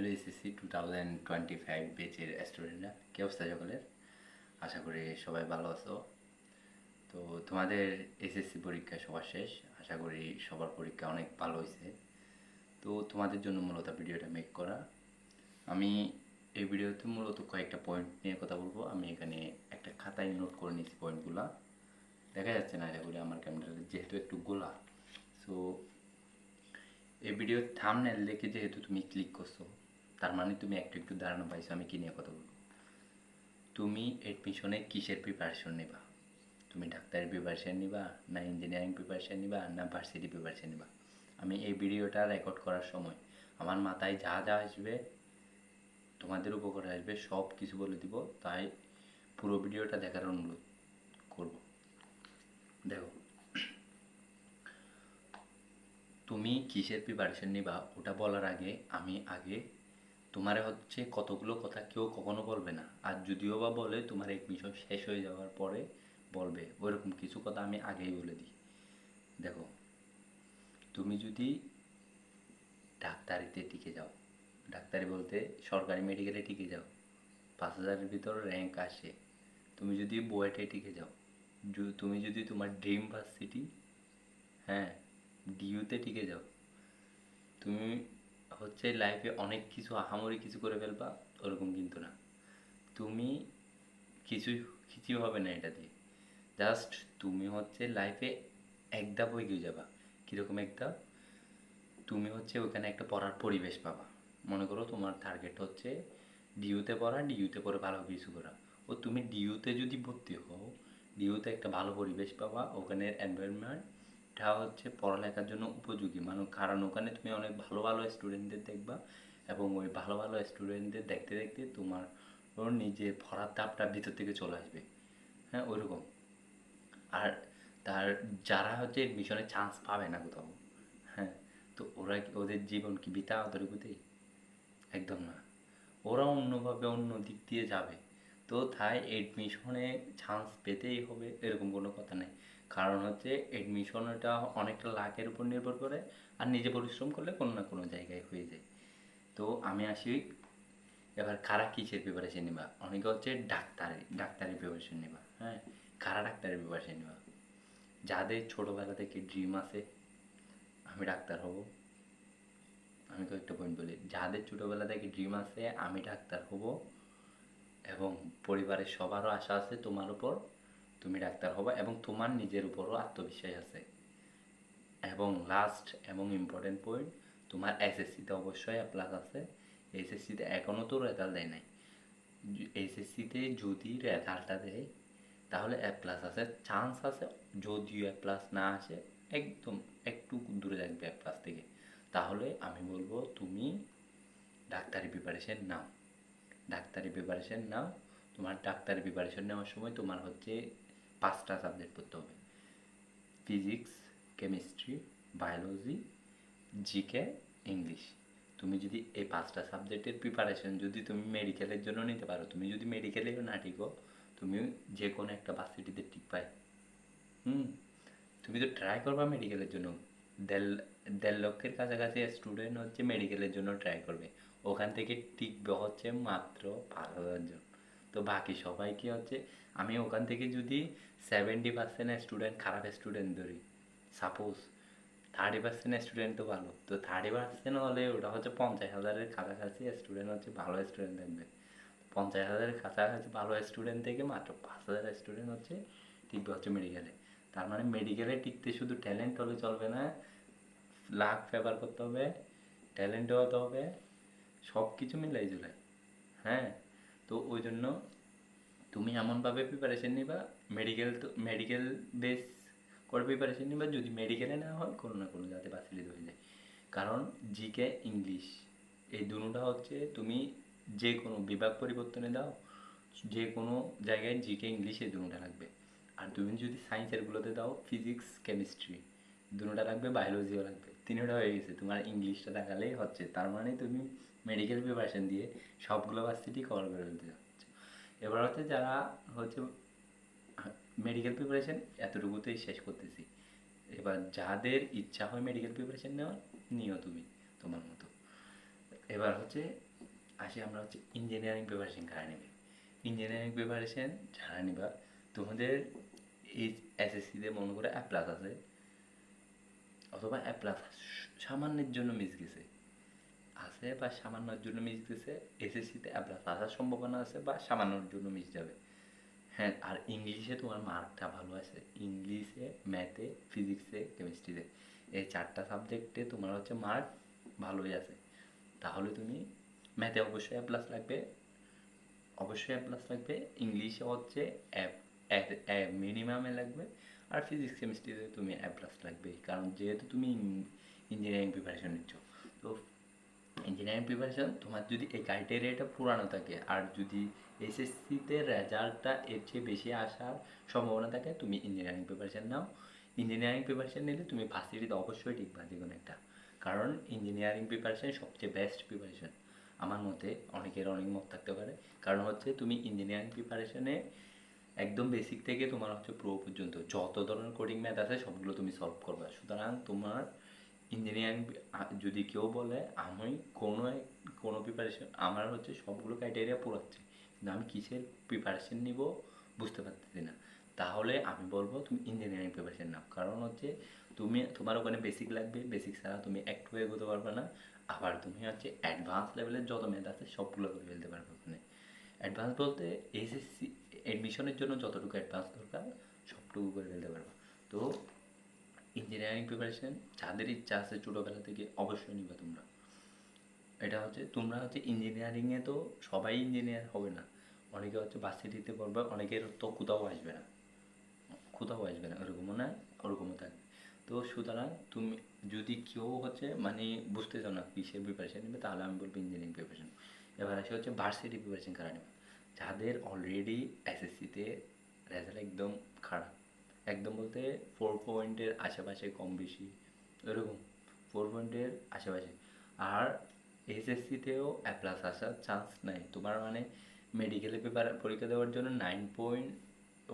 Hello SSC 2025 ব্যাচের স্টুডেন্টরা, কী অবস্থা সকলের? আশা করি সবাই ভালো আছো। তো তোমাদের এসএসসি পরীক্ষা সবার শেষ, আশা করি সবার পরীক্ষা অনেক ভালো হয়েছে। তো তোমাদের জন্য মূলত ভিডিওটা মেক করা। আমি এই ভিডিওতে মূলত কয়েকটা পয়েন্ট নিয়ে কথা বলবো। আমি এখানে একটা খাতায় নোট করে নিয়েছি পয়েন্টগুলো। দেখা যাচ্ছে না আশা করি আমার ক্যামেরাতে, যেহেতু একটু গোলা। সো এই ভিডিওর থাম্বনেল দেখে যেহেতু তুমি ক্লিক করছো, তার মানে তুমি একটু একটু ধারণা পাইছো আমি কী নিয়ে কথা বলবো। তুমি এডমিশনে কিসের প্রিপারেশন নিবা? তুমি ডাক্তারের প্রিপারেশন নিবা, না ইঞ্জিনিয়ারিং প্রিপারেশন নিবা, না ভার্সিটি প্রিপারেশন নিবা? আমি এই ভিডিওটা রেকর্ড করার সময় আমার মাথায় যা যা আসবে, তোমাদের উপকারে আসবে, সব কিছু বলে দিব। তাই পুরো ভিডিওটা দেখার অনুরোধ করব। দেখো, তুমি কিসের প্রিপারেশন নিবা ওটা বলার আগে আমি তোমার হচ্ছে কতগুলো কথা কেউ কখনো বলবে না, আর যদিও বা বলে তোমার এডমিশন শেষ হয়ে যাওয়ার পরে বলবে, ওইরকম কিছু কথা আমি আগেই বলে দিই। দেখো, তুমি যদি ডাক্তারিতে টিকে যাও, ডাক্তারি বলতে সরকারি মেডিকেলে টিকে যাও, 5,000-এর ভিতর র্যাঙ্ক আসে, তুমি যদি বুয়েটে টিকে যাও, তুমি যদি তোমার ড্রিম ভার্সিটি, হ্যাঁ, ডিইউতে টিকে যাও, তুমি হচ্ছে লাইফে অনেক কিছু আহামরি কিছু করে ফেলবা, ওরকম কিন্তু না। তুমি কিছুই কিছুই হবে না এটা দিয়ে। জাস্ট তুমি হচ্ছে লাইফে এক ধাপ এগিয়ে যাবা। কীরকম এক ধাপ? তুমি হচ্ছে ওখানে একটা পড়ার পরিবেশ পাবা। মনে করো তোমার টার্গেট হচ্ছে ডিইউতে পড়া, ডিইউতে পড়ে ভালো কিছু করা। ও তুমি ডিইউতে যদি ভর্তি হও, ডিইউতে একটা ভালো পরিবেশ পাবা, ওখানের এনভায়রনমেন্টটা হচ্ছে পড়ালেখার জন্য উপযোগী। মানে কারণ ওখানে তুমি অনেক ভালো ভালো স্টুডেন্টদের দেখবা, এবং ওই ভালো ভালো স্টুডেন্টদের দেখতে দেখতে তোমার ওর নিজে পড়ার ধাপটা ভিতর থেকে চলে আসবে। হ্যাঁ, ওইরকম। আর তার যারা হচ্ছে এডমিশনে চান্স পাবে না কোথাও, হ্যাঁ, তো ওরা কি, ওদের জীবন কি বৃথা অতটুকুতেই? একদম না। ওরা অন্যভাবে অন্য দিক দিয়ে যাবে। তো তাই এডমিশনে চান্স পেতেই হবে এরকম কোনো কথা নেই। কারণ হচ্ছে এডমিশনটা অনেকটা লাকের উপর নির্ভর করে, আর নিজে পরিশ্রম করলে কোনো না কোনো জায়গায় হয়ে যায়। তো আমি আসি, এবার কারা কিসের প্রিপারেশন নিবা? অনেকে হচ্ছে ডাক্তারি প্রিপারেশন নিবা। হ্যাঁ, কারা ডাক্তারি প্রিপারেশন নিবা? যাদের ছোটোবেলা থেকে ড্রিম আছে আমি ডাক্তার হব। আমি কয়েকটা পয়েন্ট বলি। যাদের ছোটোবেলা থেকে ড্রিম আছে আমি ডাক্তার হব, এবং পরিবারের সবারও আশা আছে তোমার উপর, তুমি ডাক্তার হবা, এবং তোমার নিজের উপরও আত্মবিশ্বাস আছে। এবং লাস্ট এবং ইম্পর্টেন্ট পয়েন্ট, তোমার এসএসসিতে অবশ্যই এ প্লাস আছে। এসএসসিতে এখনও তো রেজাল্ট দেয় নাই। এসএসসিতে যদি রেজাল্টটা দেয় তাহলে এ প্লাস আছে, চান্স আছে। যদিও এ প্লাস না আসে, একদম একটু দূরে থাকবে এ প্লাস থেকে, তাহলে আমি বলবো তুমি ডাক্তারি প্রিপারেশন নাও। ডাক্তারি প্রিপারেশন নাও। তোমার ডাক্তারি প্রিপারেশন নেওয়ার সময় তোমার হচ্ছে 5টা সাবজেক্ট পড়তে হবে: physics, chemistry, biology, GK, English. তুমি যদি এই 5টা সাবজেক্টের প্রিপারেশন যদি তুমি মেডিকেলের জন্য নিতে পারো, তুমি যদি মেডিকেলেও না টিকো, তুমি যে কোনো একটা ভার্সিটিতে টিকবাই। হুম, তুমি তো ট্রাই করবা মেডিকেলের জন্য। দেড় 1.5 লক্ষের কাছাকাছি স্টুডেন্ট হচ্ছে মেডিকেলের জন্য ট্রাই করবে, ওখান থেকে টিকবে হচ্ছে মাত্র 5,000 জন। তো বাকি সবাই কি হচ্ছে, আমি ওখান থেকে যদি 70% স্টুডেন্ট খারাপ স্টুডেন্ট ধরি, সাপোজ 30% স্টুডেন্ট তো ভালো, তো 30% হলে ওটা হচ্ছে 50,000-এর কাছাকাছি স্টুডেন্ট হচ্ছে ভালো স্টুডেন্ট থাকবে। 50,000-এর কাছাকাছি ভালো স্টুডেন্ট থেকে মাত্র 5,000 স্টুডেন্ট হচ্ছে টিকবে হচ্ছে মেডিকেলে। তার মানে মেডিকেলে টিকতে শুধু ট্যালেন্ট হলে চলবে না, লাক ফেভার করতে হবে, ট্যালেন্টও হতে হবে, সব কিছু মিলাই জুলাই। হ্যাঁ, তো ওই জন্য তুমি এমনভাবে প্রিপারেশন নিবা, মেডিকেল বেস করে প্রিপারেশন নিবা। যদি মেডিকেলে না হয়, কোনো না কোনো যাতে বাঁচিয়ে হয়ে যায়। কারণ জিকে, ইংলিশ, এই দুটোটা হচ্ছে তুমি যে কোনো বিভাগ পরিবর্তনে দাও, যে কোনো জায়গায় জিকে, ইংলিশ এই দুটোটা লাগবে। আর তুমি যদি সায়েন্সেরগুলোতে দাও, ফিজিক্স, কেমিস্ট্রি দুটোটা লাগবে, বায়োলজিও লাগবে, তিনটা হয়ে গেছে, তোমার ইংলিশটা দেখালেই হচ্ছে। তার মানে তুমি মেডিকেল প্রিপারেশন দিয়ে সবগুলো ভার্সিটি কভার করে ফেলতে যাচ্ছ। এবার হচ্ছে যারা হচ্ছে মেডিকেল প্রিপারেশন এতটুকুতেই শেষ করতেছি। এবার যাদের ইচ্ছা হয় মেডিকেল প্রিপারেশন নেওয়ার, নিও তুমি তোমার মতো। এবার হচ্ছে আসি আমরা হচ্ছে ইঞ্জিনিয়ারিং প্রিপারেশন কারা নেবে। ইঞ্জিনিয়ারিং প্রিপারেশন যারা নিবা, তোমাদের এই এসএসসিতে মনে করে A+ আছে, অথবা A+ সামান্যের জন্য মিস গেছে আছে, বা সামান্যর জন্য মিস গেছে, এসএসসিতে A+ আসার সম্ভাবনা আছে, বা সামান্যর জন্য মিস যাবে। হ্যাঁ, আর ইংলিশে তোমার মার্কটা ভালো আছে, ইংলিশে, ম্যাথে, ফিজিক্সে, কেমিস্ট্রিতে, এই 4টা সাবজেক্টে তোমার হচ্ছে মার্ক ভালোই আছে। তাহলে তুমি ম্যাথে অবশ্যই A+ লাগবে, অবশ্যই A+ লাগবে, ইংলিশে হচ্ছে মিনিমামে লাগবে, আর ফিজিক্স কেমিস্ট্রিতে তুমি A+ লাগবে, কারণ যেহেতু তুমি ইঞ্জিনিয়ারিং প্রিপারেশন নিচ্ছ। তো ইঞ্জিনিয়ারিং প্রিপারেশন তোমার যদি এই ক্রাইটেরিয়াটা পুরানো থাকে, আর যদি এসএসসিতে রেজাল্টটা এর চেয়ে বেশি আসার সম্ভাবনা থাকে, তুমি ইঞ্জিনিয়ারিং প্রিপারেশন নাও। ইঞ্জিনিয়ারিং প্রিপারেশন নিলে তুমি ভার্সিটিতে অবশ্যই টিকবা যে কোনো একটা, কারণ ইঞ্জিনিয়ারিং প্রিপারেশন সবচেয়ে বেস্ট প্রিপারেশন আমার মতে। অনেকের অনেক মত থাকতে পারে, কারণ হচ্ছে তুমি ইঞ্জিনিয়ারিং প্রিপারেশনে একদম বেসিক থেকে তোমার হচ্ছে প্রো পর্যন্ত যত ধরনের কোডিং ম্যাথ আছে সবগুলো তুমি সলভ করবে। সুতরাং তোমার ইঞ্জিনিয়ারিং, যদি কেউ বলে আমি কোনো প্রিপারেশন, আমার হচ্ছে সবগুলো ক্রাইটেরিয়া পুরাচ্ছি কিন্তু আমি কিসের প্রিপারেশন নিব বুঝতে পারতেছি না, তাহলে আমি বলবো তুমি ইঞ্জিনিয়ারিং প্রিপারেশন নাও। কারণ হচ্ছে তোমার ওখানে বেসিক লাগবে, বেসিক ছাড়া তুমি একটু এগোতে পারবে না। আবার তুমি হচ্ছে অ্যাডভান্স লেভেলের যত ম্যাথ আছে সবগুলো করে ফেলতে পারবে ওখানে। অ্যাডভান্স বলতে এসএসসি এডমিশনের জন্য যতটুকু অ্যাডভান্স দরকার সবটুকু করে ফেলতে পারবো। তো ইঞ্জিনিয়ারিং প্রিপারেশন যাদের ইচ্ছা আছে ছোটোবেলা থেকে অবশ্যই নিবে তোমরা। এটা হচ্ছে তোমরা হচ্ছে ইঞ্জিনিয়ারিংয়ে তো সবাই ইঞ্জিনিয়ার হবে না, অনেকে হচ্ছে ভার্সিটিতে পড়বে, অনেকের তো কোথাও আসবে না, কোথাও আসবে না, ওরকমও না, ওরকমও থাকবে। তো সুতরাং তুমি যদি কেউ হচ্ছে মানে বুঝতেছো না কিসের প্রিপারেশন নেবে, তাহলে আমি বলবো ইঞ্জিনিয়ারিং প্রিপারেশন। এবার আসে হচ্ছে ভার্সিটি প্রিপারেশন কারা নেবে, যাদের অলরেডি এসএসসিতে রেজাল্ট একদম খারাপ, একদম বলতে 4 পয়েন্টের আশেপাশে, কম বেশি এরকম, 4 পয়েন্টের আশেপাশে, আর এইচএসসিতেও A+ আসার চান্স নাই তোমার, মানে মেডিকেলে পরীক্ষা দেওয়ার জন্য 9 পয়েন্ট,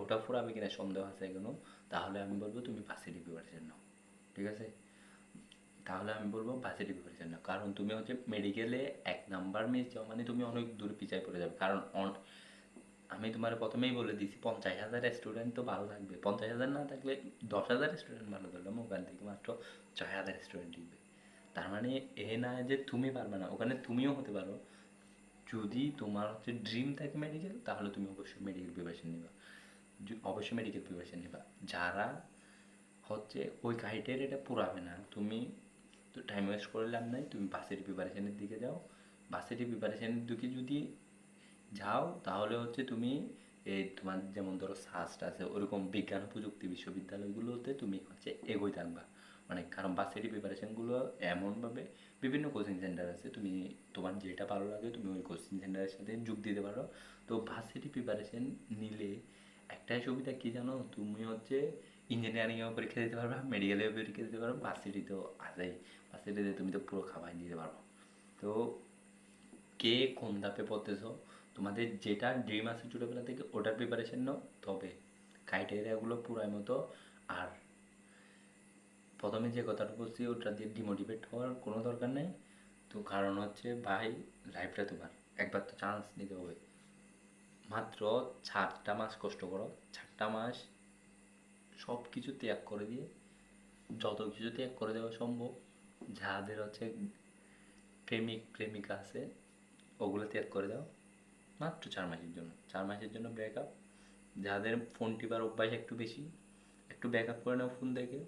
ওটা ফুরাবে কিনা সন্দেহ আছে এখনো। তাহলে আমি বলবো তুমি ভার্সিটি প্রিপারেশন নাও, ঠিক আছে? তাহলে আমি বলবো ভার্সিটি প্রিপারেশন নাও, কারণ তুমি হচ্ছে মেডিকেলে 1 নাম্বার মিস যাও মানে তুমি অনেক দূর পিছায় পড়ে যাবে। কারণ আমি তোমার প্রথমেই বলে দিছি 50,000 স্টুডেন্ট তো ভালো থাকবে, 50,000 না থাকলে 10,000 স্টুডেন্ট ভালো ধরলাম, ওখান থেকে মাত্র 6,000 স্টুডেন্ট টিকবে। তার মানে এ না যে তুমি পারবে না, ওখানে তুমিও হতে পারো। যদি তোমার হচ্ছে ড্রিম থাকে মেডিকেল, তাহলে তুমি অবশ্যই মেডিকেল প্রিপারেশন নিবা, অবশ্যই মেডিকেল প্রিপারেশন নিবা। যারা হচ্ছে ওই ক্রাইটেরিয়াটা পুরাবে না, তুমি তো টাইম ওয়েস্ট করে লাভ নাই, তুমি ভার্সিটি প্রিপারেশনের দিকে যাও। ভার্সিটি প্রিপারেশনের দিকে যদি যাও তাহলে হচ্ছে তুমি এই তোমার যেমন ধরো সাস্ট আছে ওরকম বিজ্ঞান ও প্রযুক্তি বিশ্ববিদ্যালয়গুলোতে তুমি হচ্ছে এগোই থাকবা অনেক, কারণ ভার্সিটি প্রিপারেশনগুলো এমনভাবে বিভিন্ন কোচিং সেন্টার আছে, তুমি তোমার যেটা ভালো লাগে তুমি ওই কোচিং সেন্টারের সাথে যোগ দিতে পারো। তো ভার্সিটি প্রিপারেশন নিলে একটাই সুবিধা কি জানো, তুমি হচ্ছে ইঞ্জিনিয়ারিংয়েও পরীক্ষা দিতে পারবে, মেডিকেলেও পরীক্ষা দিতে পারো, ভার্সিটিতেও আছেই, ভার্সিটিতে তুমি তো পুরো খাবার দিতে পারো। তো কে কোন ধাপে পড়তেছো, তোমাদের যেটা ড্রিম আছে ছোটোবেলা থেকে ওটার প্রিপারেশন নাও, তবে ক্রাইটেরিয়াগুলো পুরাই মতো। আর প্রথমে যে কথাটা বলছি ওটা দিয়ে ডিমোটিভেট হওয়ার কোনো দরকার নেই। তো কারণ হচ্ছে ভাই, লাইফটা তোমার, একবার তো চান্স নিতে হবে। মাত্র 4টা মাস কষ্ট করো, 4টা মাস সব কিছু ত্যাগ করে দিয়ে, যত কিছু ত্যাগ করে দেওয়া সম্ভব, যাদের হচ্ছে প্রেমিক প্রেমিকা আছে ওগুলো ত্যাগ করে দাও, মাত্র 4 মাসের জন্য, 4 মাসের জন্য ব্রেকআপ। যাদের ফোন টিপার অভ্যাস একটু বেশি, একটু ব্যাকআপ করে নাও ফোন দেখে,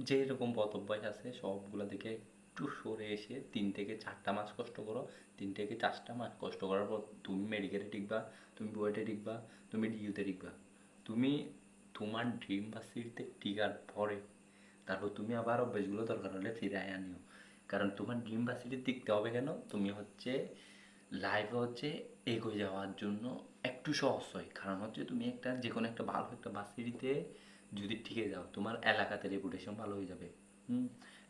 যে এরকম পথ অভ্যাস আছে সবগুলো থেকে একটু সরে এসে 3 থেকে 4টা মাস কষ্ট করো। 3 থেকে 4টা মাস কষ্ট করার পর তুমি মেডিকেলে টিকবা, তুমি বুয়েটে টিকবা, তুমি ডিইউতে টিকবা, তুমি তোমার ড্রিম ভার্সিটিতে টিকার পরে তারপর তুমি আবার অভ্যাসগুলো দরকার হলে ফিরে আনিও। কারণ তোমার ড্রিম ভার্সিটি টিকতে হবে কেন, তুমি হচ্ছে লাইফে হচ্ছে এগিয়ে যাওয়ার জন্য একটু সহজ হয়। কারণ হচ্ছে তুমি একটা যে কোনো একটা ভালো একটা ভার্সিটিতে যদি টিকে যাও, তোমার এলাকাতে রেপুটেশন ভালো হয়ে যাবে। হুম,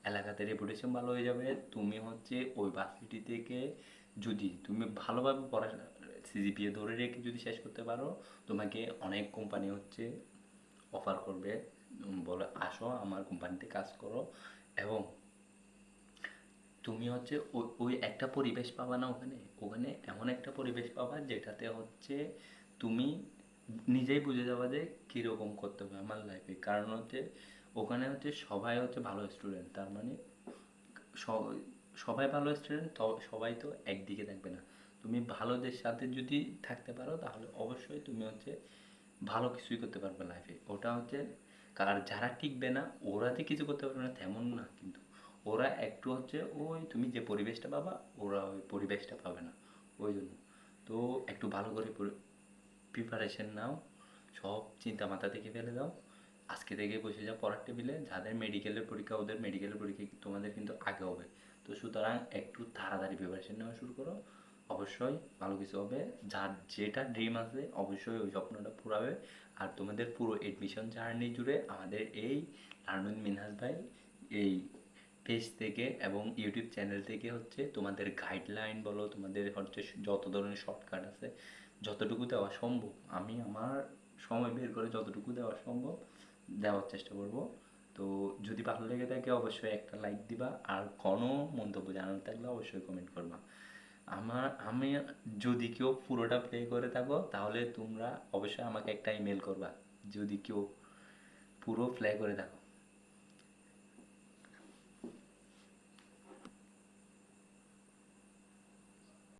এলাকাতে রেপুটেশন ভালো হয়ে যাবে, তুমি হচ্ছে ওই ভার্সিটি থেকে যদি তুমি ভালোভাবে পড়াশোনা সিজিপিএ ধরে রেখে যদি শেষ করতে পারো, তোমাকে অনেক কোম্পানি হচ্ছে অফার করবে, বলে আসো আমার কোম্পানিতে কাজ করো। এবং তুমি হচ্ছে ওই ওই একটা পরিবেশ পাবা না ওখানে, ওখানে এমন একটা পরিবেশ পাবা যেটাতে হচ্ছে তুমি নিজেই বুঝে যাবা যে কীরকম করতে হবে আমার লাইফে। কারণ হচ্ছে ওখানে হচ্ছে সবাই হচ্ছে ভালো স্টুডেন্ট, তার মানে স- সবাই ভালো স্টুডেন্ট, তো সবাই তো একদিকে থাকবে না। তুমি ভালোদের সাথে যদি থাকতে পারো তাহলে অবশ্যই তুমি হচ্ছে ভালো কিছুই করতে পারবে লাইফে। ওটা হচ্ছে কার যারা টিকবে না ওরা যে কিছু করতে পারবে না তেমন না, কিন্তু ওরা একটু হচ্ছে ওই তুমি যে পরিবেশটা পাবা ওরা ওই পরিবেশটা পাবে না, ওই জন্য। তো একটু ভালো করে প্রিপারেশন নাও, সব চিন্তা মাথা থেকে ফেলে দাও, আজকে থেকে বসে যাও পড়ার টেবিলে। যাদের মেডিকেলের পরীক্ষা ওদের মেডিকেলের পরীক্ষা তোমাদের কিন্তু আগে হবে, তো সুতরাং একটু তাড়াতাড়ি প্রিপারেশন নেওয়া শুরু করো, অবশ্যই ভালো কিছু হবে। যার যেটা ড্রিম আছে অবশ্যই ওই স্বপ্নটা পুরাবে। আর তোমাদের পুরো এডমিশন জার্নি জুড়ে আমাদের এই লার্ন মিনহাজ ভাই এই পেজ থেকে এবং ইউটিউব চ্যানেল থেকে হচ্ছে তোমাদের গাইডলাইন বলো, তোমাদের হচ্ছে যত ধরনের শর্টকাট আছে যতটুকু দেওয়া সম্ভব আমি আমার সময় বের করে যতটুকু দেওয়া সম্ভব দেওয়ার চেষ্টা করব। তো যদি ভালো লেগে থাকে অবশ্যই একটা লাইক দিবা, আর কোনো মন্তব্য জানানো থাকলে অবশ্যই কমেন্ট করবা। আমি যদি কেউ পুরোটা প্লে করে থাকো তাহলে তোমরা অবশ্যই আমাকে একটা ইমেল করবা, যদি কেউ পুরো প্লে করে থাকো।